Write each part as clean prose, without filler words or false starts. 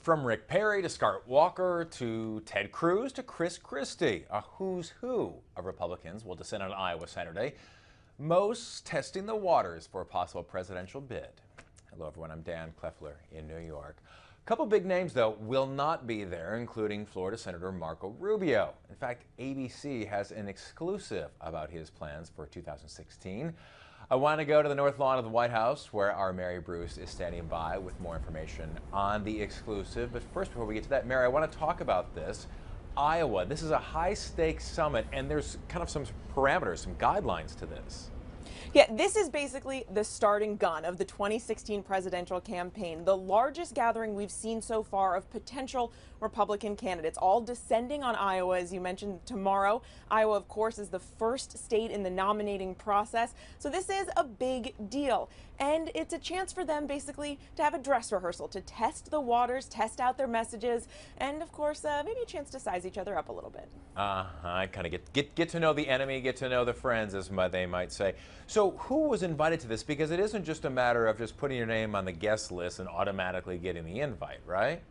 From Rick Perry to Scott Walker to Ted Cruz to Chris Christie, a who's who of Republicans will descend on Iowa Saturday, most testing the waters for a possible presidential bid. Hello everyone, I'm Dan Kleffler in New York. A couple big names, though, will not be there, including Florida Senator Marco Rubio. In fact, ABC has an exclusive about his plans for 2016. I want to go to the North Lawn of the White House, where our Mary Bruce is standing by with more information on the exclusive. But first, before we get to that, Mary, I want to talk about this. Iowa, this is a high-stakes summit, and there's kind of some parameters, some guidelines to this. Yeah, this is basically the starting gun of the 2016 presidential campaign, the largest gathering we've seen so far of potential Republican candidates, all descending on Iowa, as you mentioned, tomorrow. Iowa, of course, is the first state in the nominating process, so this is a big deal. And it's a chance for them basically to have a dress rehearsal, to test the waters, test out their messages, and of course, maybe a chance to size each other up a little bit. I kind of get to know the enemy, get to know the friends, as they might say. So who was invited to this? Because it isn't just a matter of just putting your name on the guest list and automatically getting the invite, right?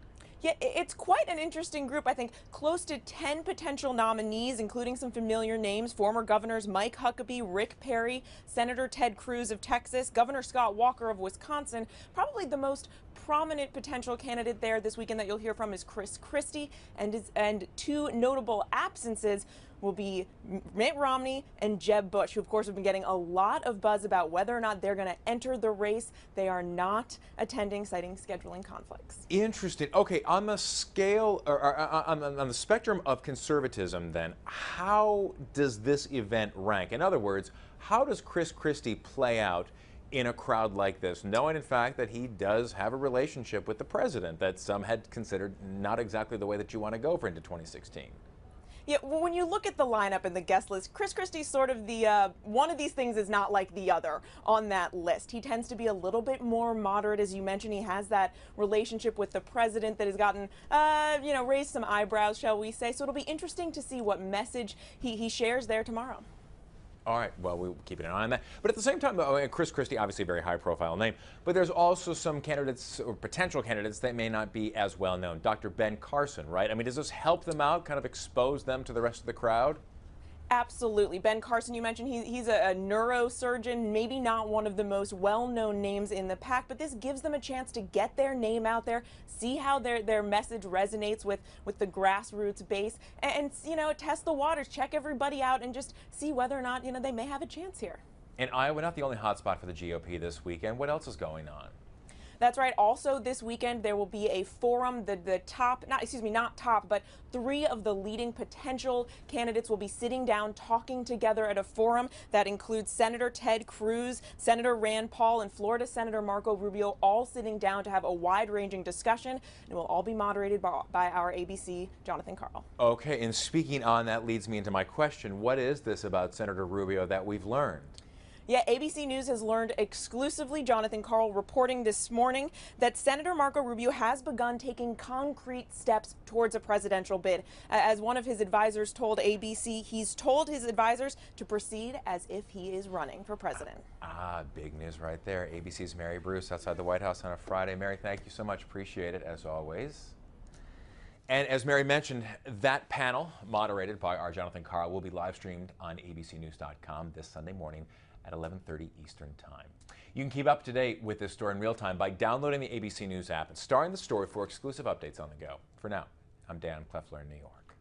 Yeah, it's quite an interesting group. I think close to 10 potential nominees, including some familiar names, former governors Mike Huckabee, Rick Perry, Senator Ted Cruz of Texas, Governor Scott Walker of Wisconsin. Probably the most prominent potential candidate there this weekend that you'll hear from is Chris Christie, and two notable absences will be Mitt Romney and Jeb Bush, who of course have been getting a lot of buzz about whether or not they're going to enter the race. They are not attending, citing scheduling conflicts. Interesting. Okay, on the scale, or on the spectrum of conservatism, then, how does this event rank? In other words, how does Chris Christie play out in a crowd like this, knowing in fact that he does have a relationship with the president that some had considered not exactly the way that you want to go for into 2016? Yeah, well, when you look at the lineup and the guest list, Chris Christie's sort of the, one of these things is not like the other on that list. He tends to be a little bit more moderate. As you mentioned, he has that relationship with the president that has gotten, raised some eyebrows, shall we say. So it'll be interesting to see what message he shares there tomorrow. All right, well, we'll keep an eye on that. But at the same time, Chris Christie, obviously a very high-profile name, but there's also some candidates or potential candidates that may not be as well known. Dr. Ben Carson, right? I mean, does this help them out, kind of expose them to the rest of the crowd? Absolutely. Ben Carson, you mentioned he's a neurosurgeon, maybe not one of the most well-known names in the pack, but this gives them a chance to get their name out there, see how their message resonates with the grassroots base, and test the waters, check everybody out, and just see whether or not they may have a chance here. And Iowa, not the only hotspot for the GOP this weekend. What else is going on? That's right. Also this weekend, there will be a forum. Not top, but three of the leading potential candidates will be sitting down talking together at a forum that includes Senator Ted Cruz, Senator Rand Paul, and Florida Senator Marco Rubio, all sitting down to have a wide-ranging discussion. It will all be moderated by our ABC, Jonathan Karl. Okay, and speaking on that leads me into my question. What is this about Senator Rubio that we've learned? Yeah, ABC News has learned exclusively, Jonathan Karl reporting this morning, that Senator Marco Rubio has begun taking concrete steps towards a presidential bid. As one of his advisors told ABC, he's told his advisors to proceed as if he is running for president. Big news right there. ABC's Mary Bruce outside the White House on a Friday. Mary, thank you so much. Appreciate it, as always. And as Mary mentioned, that panel, moderated by our Jonathan Karl, will be live streamed on abcnews.com this Sunday morning at 11:30 Eastern Time. You can keep up to date with this story in real time by downloading the ABC News app and starring the story for exclusive updates on the go. For now, I'm Dan Kleffler in New York.